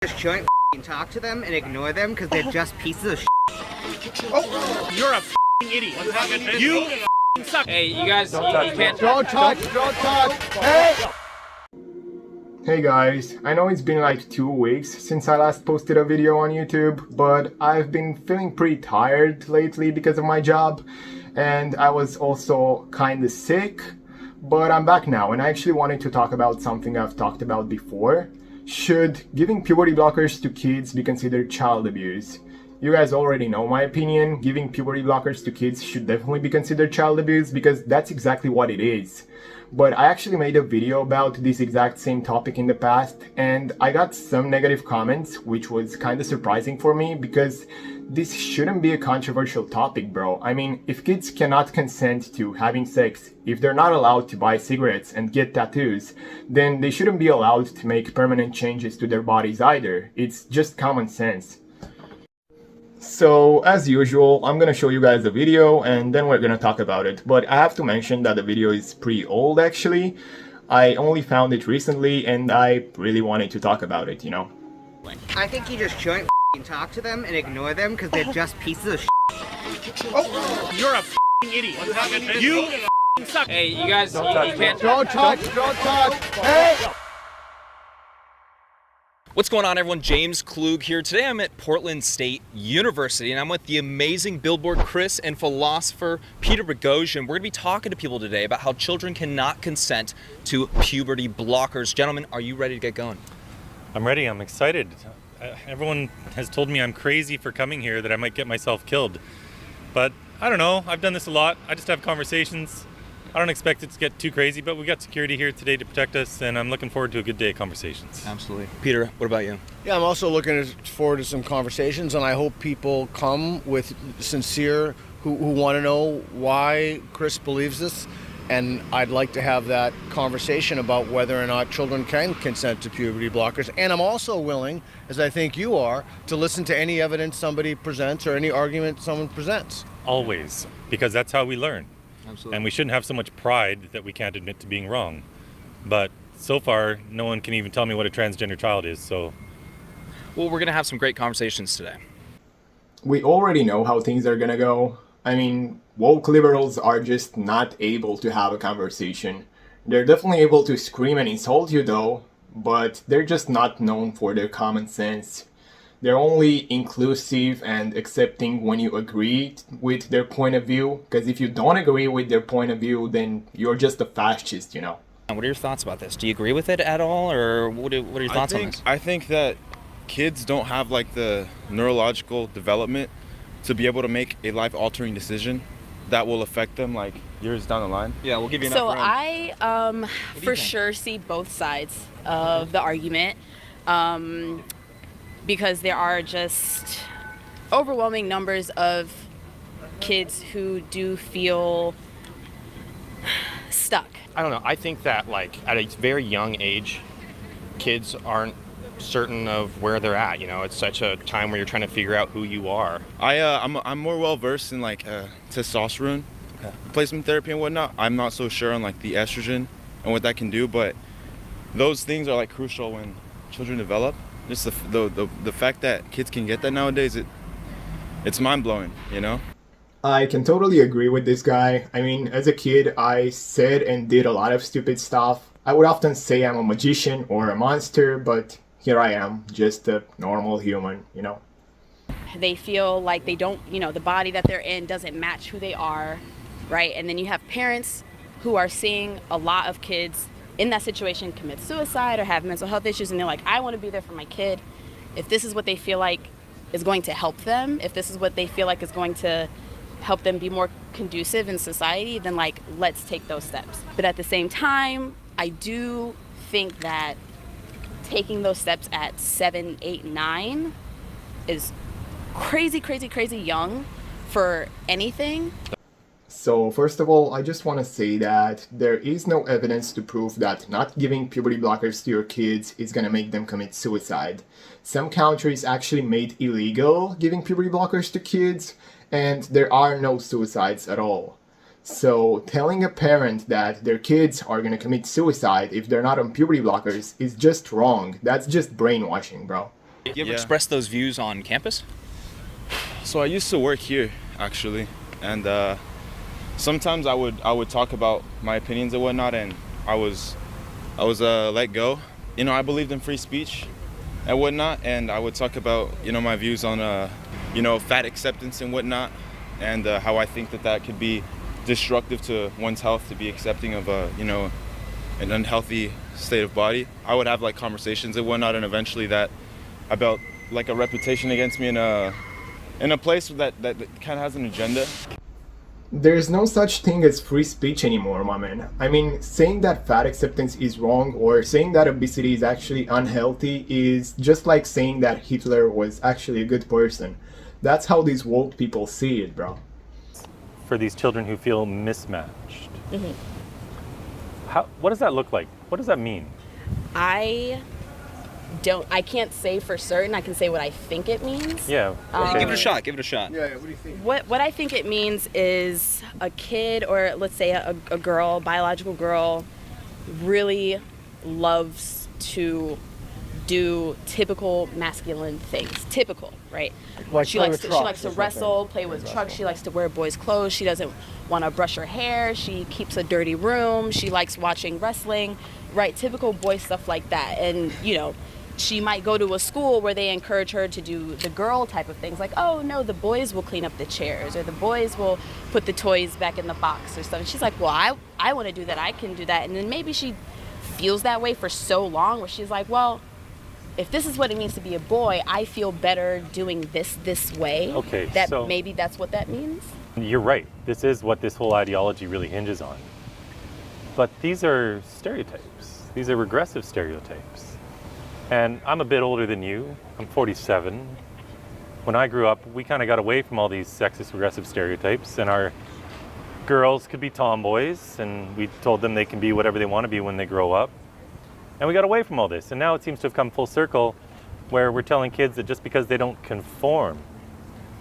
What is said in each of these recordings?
just shouldn't talk to them and ignore them because they're just pieces of shit. Oh, you're a idiot. You suck. Hey, you guys, you can't. Don't touch. Hey! Hey guys, I know it's been like 2 weeks since I last posted a video on YouTube, but I've been feeling pretty tired lately because of my job, and I was also kinda sick, but I'm back now and I actually wanted to talk about something I've talked about before. Should giving puberty blockers to kids be considered child abuse? You guys already know my opinion. Giving puberty blockers to kids should definitely be considered child abuse because that's exactly what it is. But I actually made a video about this exact same topic in the past and I got some negative comments, which was kind of surprising for me because this shouldn't be a controversial topic, bro. I mean, if kids cannot consent to having sex, if they're not allowed to buy cigarettes and get tattoos, then they shouldn't be allowed to make permanent changes to their bodies either. It's just common sense. So, as usual, I'm gonna show you guys the video and then we're gonna talk about it. But I have to mention that the video is pretty old actually. I only found it recently and I really wanted to talk about it, you know? I think you just shouldn't talk to them and ignore them because they're just pieces of shit. Oh, you're a idiot. You suck. Hey, you guys, you can't. Don't touch. Hey! What's going on, everyone? James Klug here. Today I'm at Portland State University and I'm with the amazing billboard Chris and philosopher Peter Boghossian. We're going to be talking to people today about how children cannot consent to puberty blockers. Gentlemen, are you ready to get going? I'm ready. I'm excited. Everyone has told me I'm crazy for coming here, that I might get myself killed. But I don't know. I've done this a lot. I just have conversations. I don't expect it to get too crazy, but we got security here today to protect us, and I'm looking forward to a good day of conversations. Absolutely. Peter, what about you? Yeah, I'm also looking forward to some conversations, and I hope people come with sincere, who want to know why Chris believes this. And I'd like to have that conversation about whether or not children can consent to puberty blockers. And I'm also willing, as I think you are, to listen to any evidence somebody presents or any argument someone presents. Always, because that's how we learn. Absolutely. And we shouldn't have so much pride that we can't admit to being wrong. But so far, no one can even tell me what a transgender child is, so... Well, we're going to have some great conversations today. We already know how things are gonna go. I mean, woke liberals are just not able to have a conversation. They're definitely able to scream and insult you though, but they're just not known for their common sense. They're only inclusive and accepting when you agree with their point of view, because if you don't agree with their point of view, then you're just a fascist, you know. What are your thoughts about this? Do you agree with it at all, or what are your thoughts on this? I think that kids don't have like the neurological development to be able to make a life-altering decision that will affect them like years down the line. Yeah, we'll give you enough So room. I for sure see both sides of the argument because there are just overwhelming numbers of kids who do feel stuck. I don't know. I think that like at a very young age, kids aren't certain of where they're at. You know, it's such a time where you're trying to figure out who you are. I'm more well versed in like testosterone replacement therapy and whatnot. I'm not so sure on like the estrogen and what that can do, but those things are like crucial when children develop. Just the fact that kids can get that nowadays, it's mind-blowing, you know? I can totally agree with this guy. I mean, as a kid, I said and did a lot of stupid stuff. I would often say I'm a magician or a monster, but here I am, just a normal human, you know? They feel like they don't, the body that they're in doesn't match who they are, right? And then you have parents who are seeing a lot of kids in that situation commit suicide or have mental health issues, and they're like, I want to be there for my kid. If this is what they feel like is going to help them, if this is what they feel like is going to help them be more conducive in society, then like, let's take those steps. But at the same time, I do think that taking those steps at 7, 8, 9 is crazy young for anything. So first of all, I just want to say that there is no evidence to prove that not giving puberty blockers to your kids is going to make them commit suicide. Some countries actually made illegal giving puberty blockers to kids, and there are no suicides at all. So telling a parent that their kids are going to commit suicide if they're not on puberty blockers is just wrong. That's just brainwashing, bro. You ever Yeah. express those views on campus? So I used to work here actually, and sometimes I would talk about my opinions and whatnot, and I was let go. You know, I believed in free speech and whatnot, and I would talk about, you know, my views on fat acceptance and whatnot, and how I think that could be destructive to one's health to be accepting of an unhealthy state of body. I would have like conversations and whatnot, and eventually that I built like a reputation against me in a place that kind of has an agenda. There's no such thing as free speech anymore, my man. I mean, saying that fat acceptance is wrong or saying that obesity is actually unhealthy is just like saying that Hitler was actually a good person. That's how these woke people see it, bro. For these children who feel mismatched. Mhm. What does that look like? What does that mean? I can't say for certain. I can say what I think it means. Yeah. Give it a shot. Give it a shot. Yeah, what do you think? What I think it means is a kid, or let's say a girl, biological girl, really loves to do typical masculine things. Typical, right? Like She likes to wrestle, play with trucks. She likes to wear boys' clothes. She doesn't want to brush her hair. She keeps a dirty room. She likes watching wrestling, right? Typical boy stuff like that. And she might go to a school where they encourage her to do the girl type of things, like, oh no, the boys will clean up the chairs, or the boys will put the toys back in the box or something. She's like, well, I want to do that, I can do that. And then maybe she feels that way for so long where she's like, well, if this is what it means to be a boy, I feel better doing this way. Okay, so maybe that's what that means. You're right. This is what this whole ideology really hinges on. But these are stereotypes. These are regressive stereotypes. And I'm a bit older than you. I'm 47. When I grew up, we kind of got away from all these sexist, regressive stereotypes, and our girls could be tomboys, and we told them they can be whatever they want to be when they grow up. And we got away from all this. And now it seems to have come full circle, where we're telling kids that just because they don't conform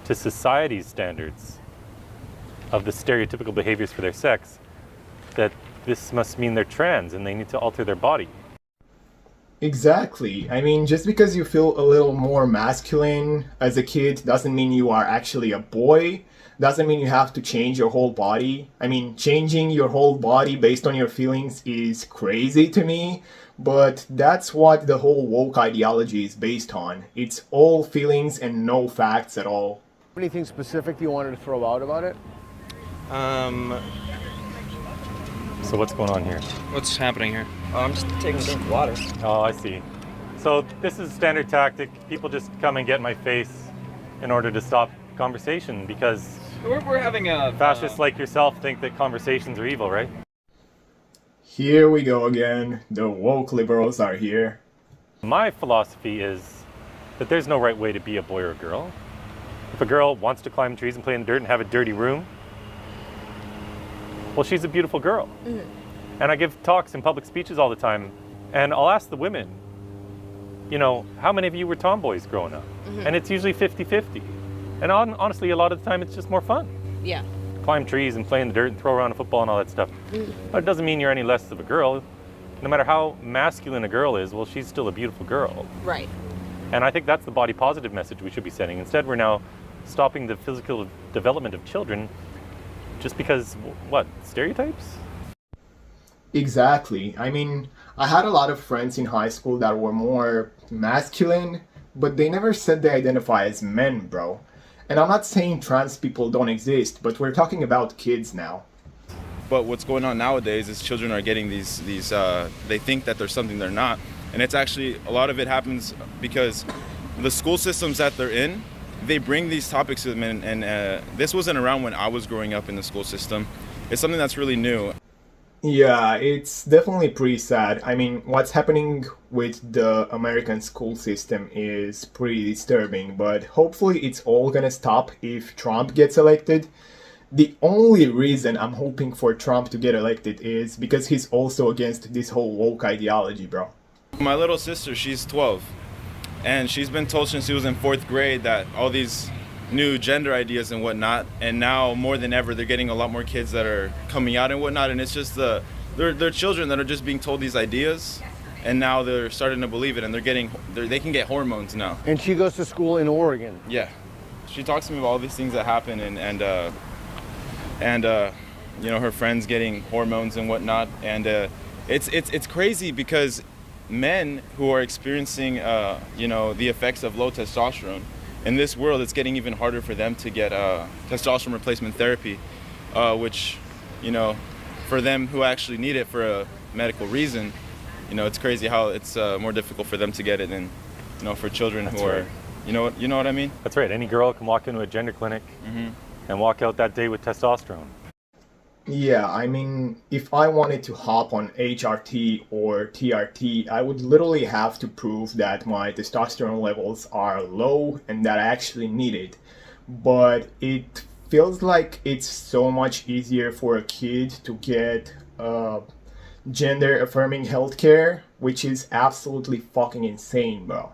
to society's standards of the stereotypical behaviors for their sex, that this must mean they're trans and they need to alter their body. Exactly. I mean, just because you feel a little more masculine as a kid doesn't mean you are actually a boy. Doesn't mean you have to change your whole body. I mean, changing your whole body based on your feelings is crazy to me, but that's what the whole woke ideology is based on. It's all feelings and no facts at all. Anything specific you wanted to throw out about it? So what's going on here? What's happening here? I'm just taking a drink of water. Oh, I see. So this is a standard tactic. People just come and get in my face in order to stop conversation, because We're having a fascists like yourself think that conversations are evil, right? Here we go again. The woke liberals are here. My philosophy is that there's no right way to be a boy or a girl. If a girl wants to climb trees and play in the dirt and have a dirty room, well, she's a beautiful girl. Mm-hmm. And I give talks and public speeches all the time, and I'll ask the women, how many of you were tomboys growing up? Mm-hmm. And it's usually 50-50. And honestly, a lot of the time, it's just more fun. Yeah. Climb trees and play in the dirt and throw around a football and all that stuff. Mm-hmm. But it doesn't mean you're any less of a girl. No matter how masculine a girl is, well, she's still a beautiful girl. Right. And I think that's the body positive message we should be sending. Instead, we're now stopping the physical development of children just because, stereotypes? Exactly. I mean, I had a lot of friends in high school that were more masculine, but they never said they identify as men, bro. And I'm not saying trans people don't exist, but we're talking about kids now. But what's going on nowadays is children are getting these they think that there's something they're not. And it's actually, a lot of it happens because the school systems that they're in, they bring these topics to them, and this wasn't around when I was growing up in the school system. It's something that's really new. Yeah, it's definitely pretty sad. I mean, what's happening with the American school system is pretty disturbing, but hopefully it's all gonna stop if Trump gets elected. The only reason I'm hoping for Trump to get elected is because he's also against this whole woke ideology, bro. My little sister, she's 12, and she's been told since she was in 4th grade that all these new gender ideas and whatnot, and now more than ever they're getting a lot more kids that are coming out and whatnot, and it's just they're children that are just being told these ideas, and now they're starting to believe it, and they can get hormones now. And she goes to school in Oregon. Yeah, she talks to me about all these things that happen, and you know, her friends getting hormones and whatnot, and it's crazy because men who are experiencing you know, the effects of low testosterone in this world, it's getting even harder for them to get testosterone replacement therapy, which, you know, for them who actually need it for a medical reason, you know, it's crazy how it's more difficult for them to get it than, you know, for children who are, you know what I mean? That's right. Any girl can walk into a gender clinic and walk out that day with testosterone. Yeah, I mean, if I wanted to hop on HRT or TRT, I would literally have to prove that my testosterone levels are low and that I actually need it. But it feels like it's so much easier for a kid to get gender affirming healthcare, which is absolutely fucking insane, bro.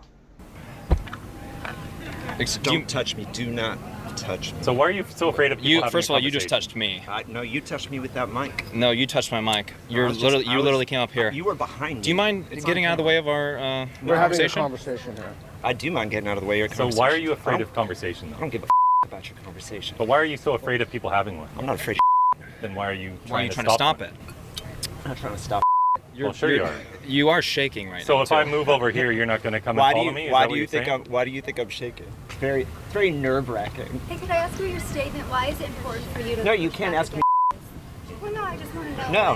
Don't touch me. Do not touch me. So why are you so afraid of people having First a of all, you just conversation? touched me. No, you touched me with that mic. No, you touched my mic. You I literally came up here. You were behind me. Do you mind getting out of the way of our We're having a conversation? conversation here. I do mind getting out of the way of your So conversation. why are you afraid of conversation? I don't give a about your conversation. But why are you so afraid of people having one? I'm not afraid Then why are you Why are trying you to trying to stop one? it? I'm not trying to stop. Well, sure you are. You are shaking right now. So if too. I move over here, you're not going to come Why and do follow you me? Is why that do what you you're think saying? why do you think I'm shaking? Very nerve-wracking. Hey, could I ask you your statement? Why is it important for you to... No, you can't ask me. Well, no, I just want to know.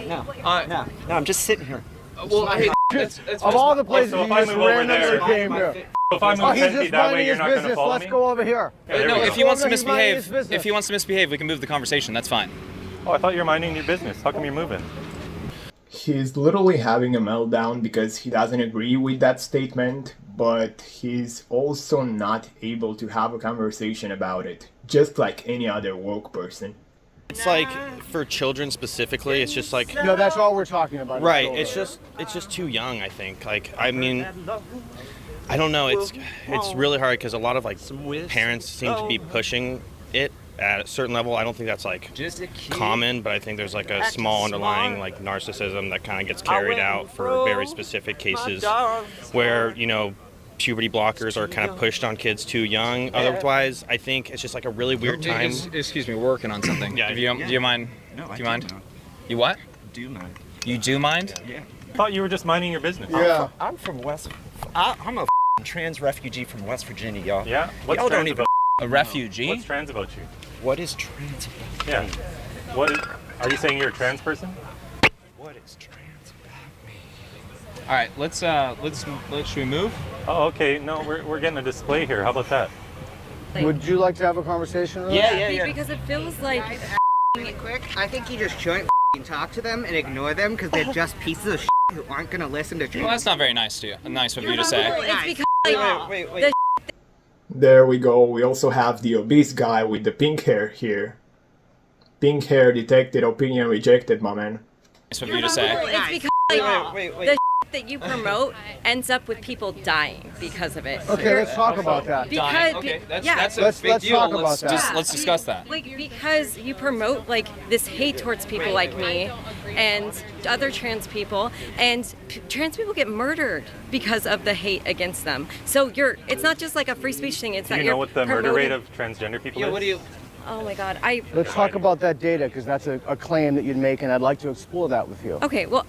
No, I'm just sitting here. Well, I hate Of all the places so if you I just move over randomly there- came here. If I Oh, move he's 10 just feet that way, minding you're his not going to business. follow Let's me? go over here. Yeah, there no, we go. if he wants to He's minding his misbehave, business. if he wants to misbehave, we can move the conversation. That's fine. Oh, I thought you were minding your business. How come you're moving? He's literally having a meltdown because he doesn't agree with that statement, but he's also not able to have a conversation about it, just like any other woke person. It's like for children specifically, it's just like No, that's all we're talking about. right. It's just too young, I think. Like I mean, I don't know. It's really hard because a lot of like parents seem to be pushing it at a certain level. I don't think that's like common, but I think there's like a small underlying like narcissism that kind of gets carried out for very specific cases where, you know, puberty blockers are kind of pushed on kids too young. Otherwise, I think it's just like a really weird time. Excuse me, we're working on something. Yeah. Do you mind? No, Do you mind? You what? Do mind. You do mind? Yeah. I thought you were just minding your business. Yeah. I'm from I'm a trans refugee from West Virginia, y'all. Yeah? What's Y'all don't trans even about A refugee? What's trans about you? What is trans about Yeah. me? Are you saying you're a trans person? What is trans about me? All right, let's should we move? Oh, okay. No, we're getting a display here. How about that? Would you like to have a conversation with us? Yeah. Because it feels like Quick, I think you just shouldn't talk to them and ignore them because they're just pieces of who aren't gonna listen to Well, truth. that's not very nice to you. Nice of you to say. it's because like, Wait. There we go. We also have the obese guy with the pink hair here. Pink hair detected, opinion rejected, my man. Nice of you to say. it's because like Wait. the that you promote ends up with people dying because of it. Okay, let's talk about that. Because Okay, that's yeah. a big Let's deal. talk about that. Let's discuss that. Like because you promote like this hate towards people like me and other trans people, and trans people get murdered because of the hate against them. So it's not just like a free speech thing. It's Do that you know you're what the murder promoting- rate of transgender people is? Oh my God, Let's talk about that data because that's a claim that you'd make, and I'd like to explore that with you. Okay, well,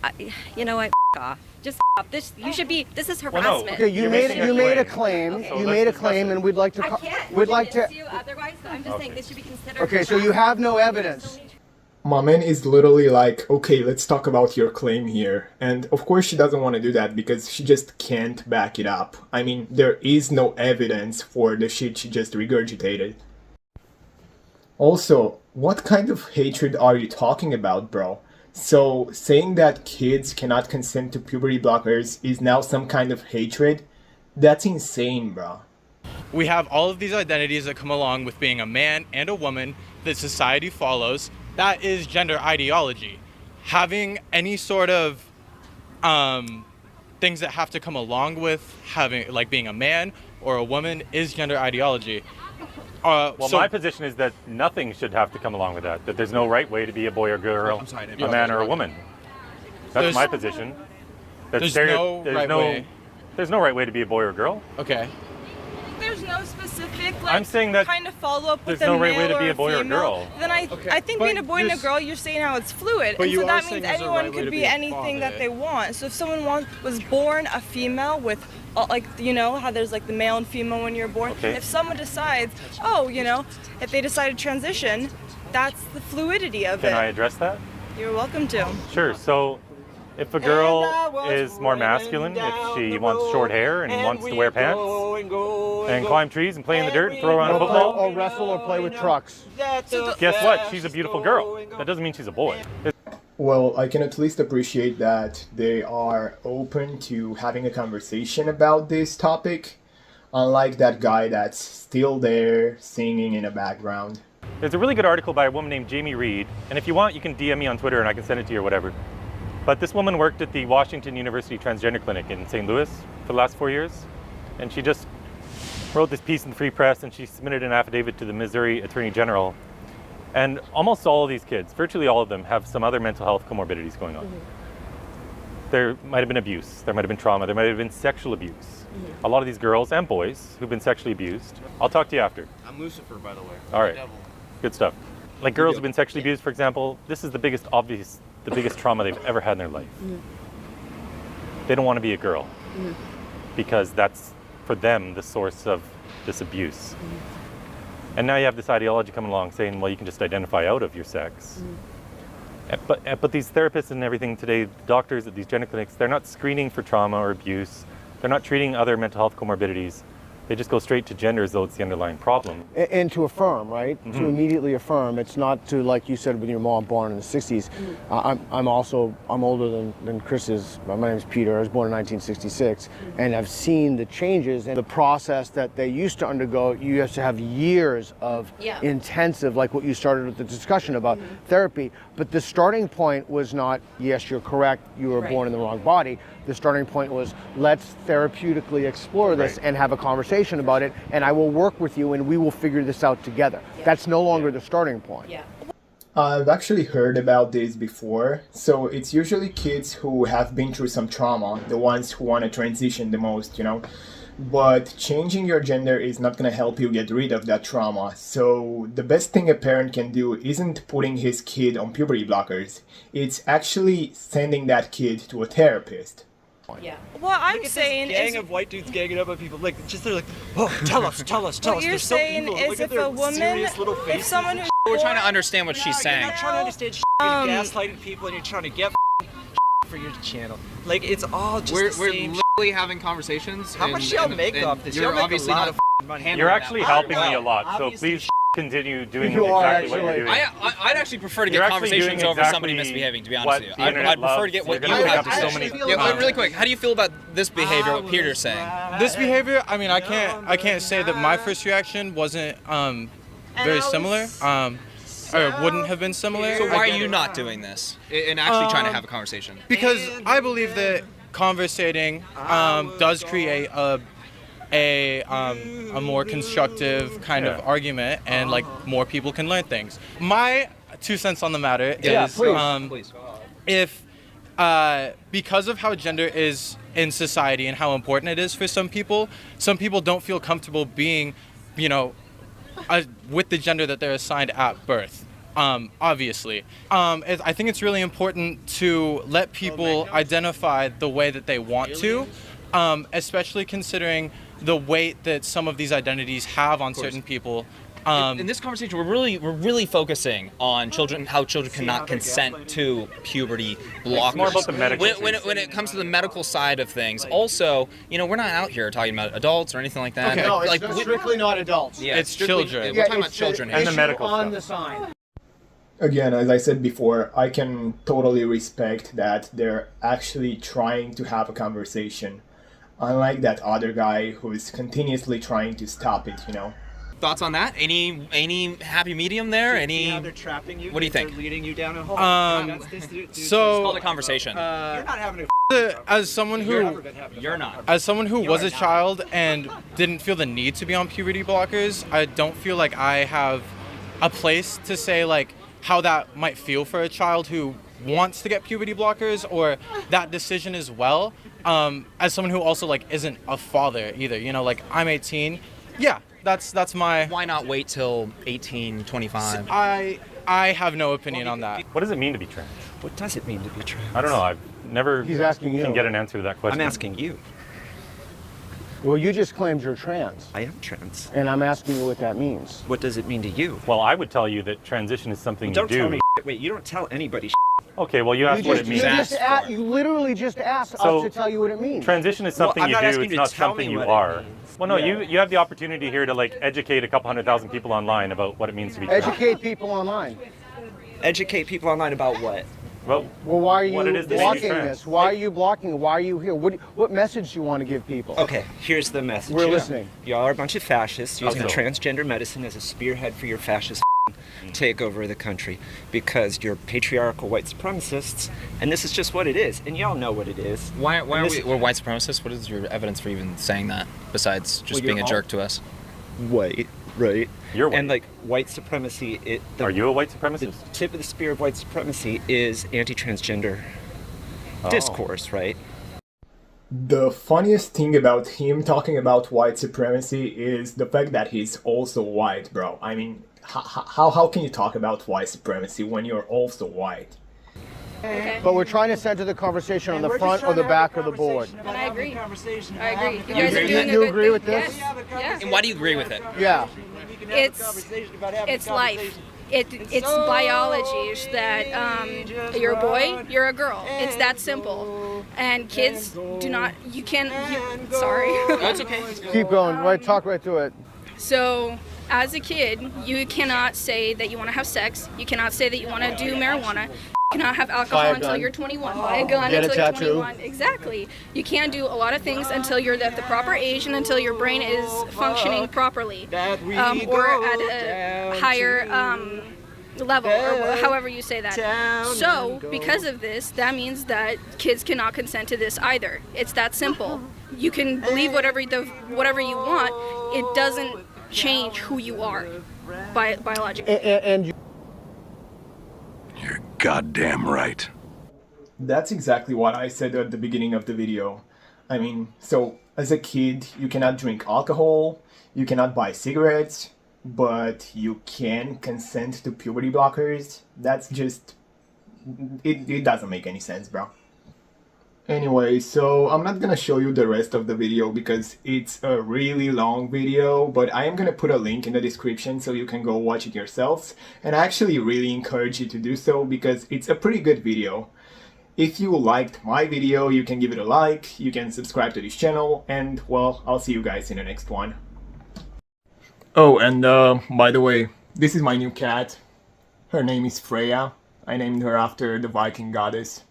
you know what? Off. Just off. This is no. harassment. Okay, you You're made making a a claim. claim. So You let's made a discuss claim, it. and we'd like to. I can't. We'd like to. You otherwise, I'm just saying this should be considered. Okay, so you have no evidence. My man is literally like, okay, let's talk about your claim here. And of course she doesn't want to do that because she just can't back it up. I mean, there is no evidence for the shit she just regurgitated. Also, what kind of hatred are you talking about, bro? So, saying that kids cannot consent to puberty blockers is now some kind of hatred? That's insane, bro. We have all of these identities that come along with being a man and a woman that society follows. That is gender ideology. Having any sort of things that have to come along with having, like being a man or a woman, is gender ideology. Well, my position is that nothing should have to come along with that. That there's no right way to be a boy or girl, a man or a woman. That's my position. There's no right way. There's no right way to be a boy or a girl. Okay. There's no specific I'm saying that kind of follow up with there's a no male right way to be or a boy or a female, girl. then I think being a boy and a girl, you're saying how it's fluid, But and you so are that saying means there's a anyone right way could to be be a anything that father. they want. So if someone was born a female with like, you know how there's like the male and female when you're born. Okay. If someone decides, oh, you know, if they decide to transition, that's the fluidity of Can it. I address that? You're welcome to. Sure. So, if a girl is more masculine, if she wants short hair and wants to wear pants and climb trees and play in the dirt and throw around a football, Or wrestle or play with trucks. guess what? She's a beautiful girl. That doesn't mean she's a boy. Well, I can at least appreciate that they are open to having a conversation about this topic, unlike that guy that's still there singing in the background. There's a really good article by a woman named Jamie Reed, and if you want, you can DM me on Twitter and I can send it to you or whatever. But this woman worked at the Washington University Transgender Clinic in St. Louis for the last 4 years, and she just wrote this piece in the Free Press, and she submitted an affidavit to the Missouri Attorney General. And almost all of these kids, virtually all of them, have some other mental health comorbidities going on. There might have been abuse, there might have been trauma, there might have been sexual abuse. A lot of these girls and boys who've been sexually abused. I'll talk to you after. I'm Lucifer, by the way. All right, good stuff. Like girls who've been sexually abused, for example, this is the biggest trauma they've ever had in their life. They don't want to be a girl because that's, for them, the source of this abuse. And now you have this ideology coming along saying, well, you can just identify out of your sex. But these therapists and everything today, doctors at these gender clinics, they're not screening for trauma or abuse. They're not treating other mental health comorbidities. They just go straight to gender as though it's the underlying problem. And to affirm, right? To immediately affirm. It's not to, like you said, with your mom born in the 60s. I'm older than Chris is. My name is Peter. I was born in 1966. And I've seen the changes and the process that they used to undergo. You used to have years of intensive, like what you started with the discussion about therapy. But the starting point was not, yes, you're correct, you were born in the wrong body. The starting point was, let's therapeutically explore this and have a conversation about it, and I will work with you and we will figure this out together. That's no longer the starting point. I've actually heard about this before. So it's usually kids who have been through some trauma, the ones who want to transition the most, you know. But changing your gender is not going to help you get rid of that trauma. So the best thing a parent can do isn't putting his kid on puberty blockers. It's actually sending that kid to a therapist. What I'm saying gang is, of white dudes ganging up on people, like, just they're like, oh, tell us. what They're you're so saying evil. is Look at if their a woman, serious little if faces. someone who's We're trying to understand what she's saying. You're not trying to understand shit. You're gaslighting people and you're trying to get for your channel. Like, it's all just the We're same literally having conversations. How much y'all make off this? Y'all make a lot of money. You're actually helping me a lot, so please continue doing You are exactly what you're doing. I'd actually prefer to You're get actually conversations doing over somebody exactly misbehaving, to be honest what with you. the I'd internet prefer to get loves. what You're you gonna have to pick up say. so many- Really quick, how do you feel about this behavior, what Peter's saying? This behavior, I mean, I can't say that my first reaction wasn't very similar. Or wouldn't have been similar. So why are you not doing this and actually trying to have a conversation? Because I believe that conversating does create a more constructive kind of argument, and like more people can learn things. My 2 cents on the matter is Please. if because of how gender is in society and how important it is for some people don't feel comfortable being, you know, with the gender that they're assigned at birth. Obviously. I think it's really important to let people identify the way that they want to, especially considering the weight that some of these identities have on certain people. In this conversation, we're really focusing on children, how children cannot consent to puberty blockers. It's more about the medical when it comes to the medical side of things. Also, you know, we're not out here talking about adults or anything like that. Okay. No, it's strictly not adults. Yeah, It's children. We're talking about children and here. the medical on stuff. the sign. Again, as I said before, I can totally respect that they're actually trying to have a conversation. Unlike that other guy who is continuously trying to stop it, you know. Thoughts on that? Any happy medium there? Any? They're trapping you. What do you think? They're leading you down a hole. It's called a conversation. You're not having a as someone who You're not. As someone who was a child and didn't feel the need to be on puberty blockers, I don't feel like I have a place to say like how that might feel for a child who wants to get puberty blockers or that decision as well. As someone who also like isn't a father either, you know, like I'm 18. Yeah, that's my. Why not wait till 18, 25? I have no opinion on that. What does it mean to be trans? What does it mean to be trans? I don't know. I've never He's asking you. can get an answer to that question. I'm asking you. Well, you just claimed you're trans. I am trans. And I'm asking you what that means. What does it mean to you? Well, I would tell you that transition is something Don't you do. tell me. Wait, you don't tell anybody. Okay, well, you asked what it means. You literally just asked So, us to tell you what it means. Transition is something I'm you not do. asking It's you to not tell something me you what it are. means. Well, no, you have the opportunity here to like educate a couple 100,000 people online about what it means to be trans. Educate people online. Educate people online about what? Well, why are you what it is that blocking makes you trans. this? Why are you blocking it? Why are you here? What message do you want to give people? Okay, here's the message. We're listening. Y'all are a bunch of fascists using Also. transgender medicine as a spearhead for your fascist takeover of the country because you're patriarchal white supremacists, and this is just what it is, and y'all know what it is. Why are we're white supremacists? What is your evidence for even saying that, besides just being a jerk to us? White, right? You're white. And like white supremacy, Are you a white the supremacist? tip of the spear of white supremacy is anti-transgender discourse, right? The funniest thing about him talking about white supremacy is the fact that he's also white, bro. I mean, how can you talk about white supremacy when you're also white? Okay. But we're trying to center the conversation on the front or the back of the board. And I agree. I agree. You You guys are agree doing You a good agree thing. with this? Yes. Yeah. And why do you agree with it? Yeah. It's life. It's biology that you're a boy, you're a girl. It's that simple. And kids do not. You can't. Sorry. That's okay. Keep going. Right, talk right through it. So, as a kid, you cannot say that you want to have sex. You cannot say that you want to do marijuana. You cannot have alcohol Buy a until gun. you're 21. Buy a gun Get a until you're tattoo. 21. Exactly. You can't do a lot of things until you're at the proper age and until your brain is functioning properly, or at a higher level, or however you say that. So, because of this, that means that kids cannot consent to this either. It's that simple. You can believe whatever you want. It doesn't change who you are biologically. And You're goddamn right. That's exactly what I said at the beginning of the video. I mean, so as a kid, you cannot drink alcohol, you cannot buy cigarettes, but you can consent to puberty blockers. That's just... It doesn't make any sense, bro. Anyway, so I'm not gonna show you the rest of the video because it's a really long video, but I am gonna put a link in the description so you can go watch it yourselves. And I actually really encourage you to do so because it's a pretty good video. If you liked my video, you can give it a like, you can subscribe to this channel, and well, I'll see you guys in the next one. Oh, and by the way, this is my new cat. Her name is Freya. I named her after the Viking goddess.